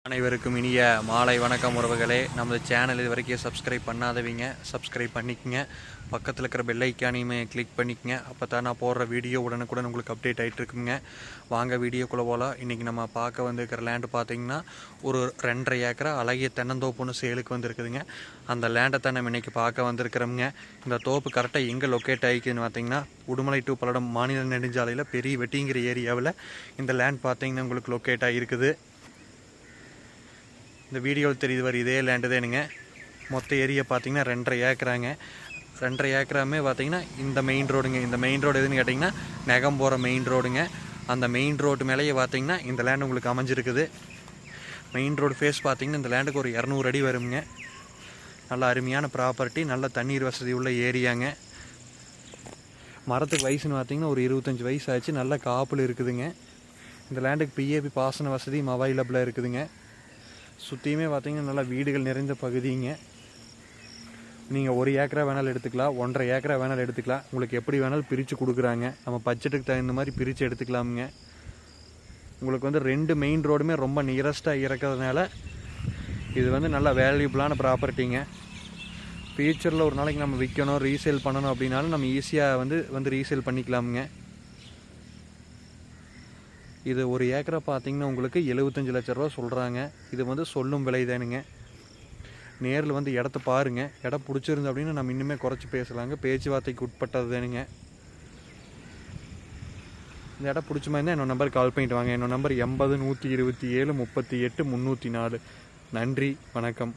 அனைவருக்கும் இனிய மாலை வணக்கம் உறவுகளே. நமது சேனல் இது வரைக்கும் சப்ஸ்கிரைப் பண்ணாதவங்க சப்ஸ்கிரைப் பண்ணிக்கங்க. பக்கத்தில் இருக்கிற பெல் ஐக்கானையுமே கிளிக் பண்ணிக்கங்க. அப்போ தான் நான் போடுற வீடியோ உடனுக்குடன் உங்களுக்கு அப்டேட் ஆகிட்டு இருக்குங்க. வாங்க வீடியோக்குள்ளே போகலாம். இன்றைக்கி நம்ம பார்க்க வந்துருக்கிற லேண்டு பார்த்திங்கன்னா ஒரு 2.5 ஏக்கரா அழகிய தென்னந்தோப்புன்னு சேலுக்கு வந்துருக்குதுங்க. அந்த லேண்டை தான் நம்ம இன்றைக்கி பார்க்க வந்திருக்கிறோம்ங்க. இந்த தோப்பு கரெக்டாக எங்கே லொக்கேட் ஆகிக்குதுன்னு பார்த்திங்கன்னா உடுமலை டு பல்லடம் மாநில நெடுஞ்சாலையில் பெரிய வெட்டிங்கிற ஏரியாவில் இந்த லேண்ட் பார்த்திங்கன்னா உங்களுக்கு லொக்கேட் ஆகிருக்குது. இந்த வீடியோவில் தெரியுது வர இதே லேண்டு தானுங்க. மொத்த ஏரியா பார்த்தீங்கன்னா 2.5 ஏக்கராங்க. 2.5 ஏக்கராமே பார்த்தீங்கன்னா இந்த மெயின் ரோடுங்க. இந்த மெயின் ரோடு எதுன்னு கேட்டிங்கன்னா நெகம் போகிற மெயின் ரோடுங்க. அந்த மெயின் ரோடு மேலேயே பார்த்தீங்கன்னா இந்த லேண்டு உங்களுக்கு அமைஞ்சிருக்குது. மெயின் ரோடு ஃபேஸ் பார்த்தீங்கன்னா இந்த லேண்டுக்கு ஒரு 200 அடி வருங்க. நல்ல அருமையான ப்ராப்பர்ட்டி, நல்ல தண்ணீர் வசதி உள்ள ஏரியாங்க. மரத்துக்கு வயசுன்னு பார்த்தீங்கன்னா ஒரு 25 வயசு ஆச்சு. நல்ல காப்பில் இருக்குதுங்க. இந்த லேண்டுக்கு பிஏபி பாசன வசதியும் அவைலபிளாக இருக்குதுங்க. சுற்றியுமே பார்த்தீங்கன்னா நல்லா வீடுகள் நிறைந்த பகுதிங்க. நீங்கள் 1 ஏக்கரா வேணாலும் எடுத்துக்கலாம், 1.5 ஏக்கரா வேணாலும் எடுத்துக்கலாம். உங்களுக்கு எப்படி வேணாலும் பிரித்து கொடுக்குறாங்க. நம்ம பட்ஜெட்டுக்கு தகுந்த மாதிரி பிரித்து எடுத்துக்கலாமுங்க. உங்களுக்கு வந்து 2 மெயின் ரோடுமே ரொம்ப நியரஸ்ட்டாக இருக்கிறதுனால இது வந்து நல்ல வேல்யூபிளான ப்ராப்பர்ட்டிங்க. ஃபியூச்சரில் ஒரு நாளைக்கு நம்ம விற்கணும், ரீசேல் பண்ணணும் அப்படின்னாலும் நம்ம ஈஸியாக வந்து ரீசேல் பண்ணிக்கலாமுங்க. இது 1 ஏக்கரை பார்த்தீங்கன்னா உங்களுக்கு 75 லட்ச ரூபா சொல்கிறாங்க. இது வந்து சொல்லும் விலை தானுங்க. நேரில் வந்து இடத்த பாருங்கள். இடம் பிடிச்சிருந்து அப்படின்னு நம்ம இன்னுமே குறைச்சி பேசலாங்க. பேச்சுவார்த்தைக்கு உட்பட்டது தானுங்க. இந்த இடம் பிடிச்ச மாதிரி தான் என்னோட நம்பருக்கு கால் பண்ணிட்டு வாங்க. என்னோட நம்பர் 80 127 38 304. நன்றி, வணக்கம்.